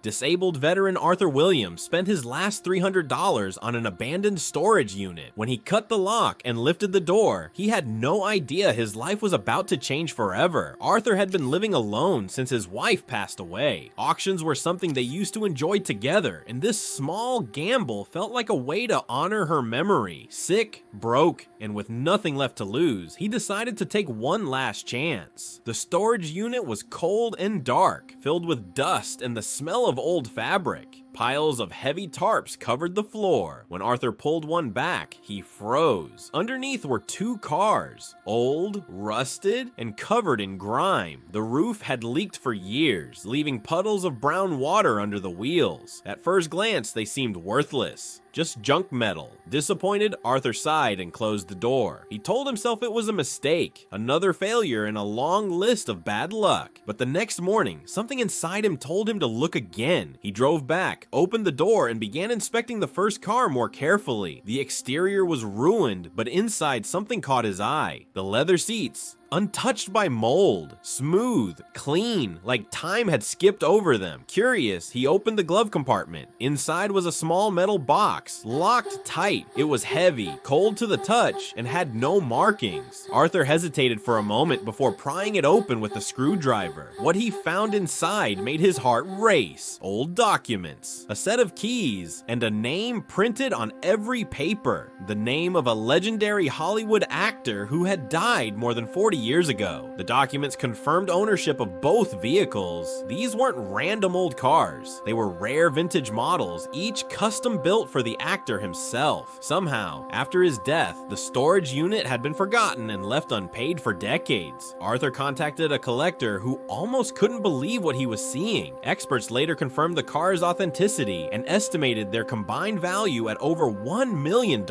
Disabled veteran Arthur Williams spent his last $300 on an abandoned storage unit. When he cut the lock and lifted the door, he had no idea his life was about to change forever. Arthur had been living alone since his wife passed away. Auctions were something they used to enjoy together, and this small gamble felt like a way to honor her memory. Sick, broke, and with nothing left to lose, he decided to take one last chance. The storage unit was cold and dark, filled with dust and the smell of old fabric. Piles of heavy tarps covered the floor. When Arthur pulled one back, he froze. Underneath were two cars, old, rusted, and covered in grime. The roof had leaked for years, leaving puddles of brown water under the wheels. At first glance, they seemed worthless. Just junk metal. Disappointed, Arthur sighed and closed the door. He told himself it was a mistake, another failure in a long list of bad luck. But the next morning, something inside him told him to look again. He drove back, opened the door, and began inspecting the first car more carefully. The exterior was ruined, but inside something caught his eye. The leather seats, untouched by mold, smooth, clean, like time had skipped over them. Curious, he opened the glove compartment. Inside was a small metal box, locked tight. It was heavy, cold to the touch, and had no markings. Arthur hesitated for a moment before prying it open with a screwdriver. What he found inside made his heart race. Old documents, a set of keys, and a name printed on every paper. The name of a legendary Hollywood actor who had died more than 40 years ago. The documents confirmed ownership of both vehicles. These weren't random old cars. They were rare vintage models, each custom built for the actor himself. Somehow, after his death, the storage unit had been forgotten and left unpaid for decades. Arthur contacted a collector who almost couldn't believe what he was seeing. Experts later confirmed the car's authenticity and estimated their combined value at over $1 million,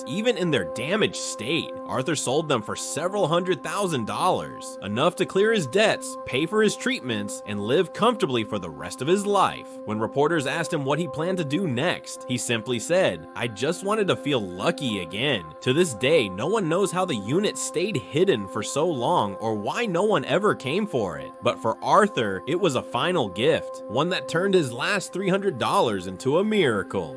even in their damaged state. Arthur sold them for several $100,000, enough to clear his debts, pay for his treatments, and live comfortably for the rest of his life. When reporters asked him what he planned to do next, he simply said, "I just wanted to feel lucky again." To this day, no one knows how the unit stayed hidden for so long or why no one ever came for it. But for Arthur, it was a final gift, one that turned his last $300 into a miracle.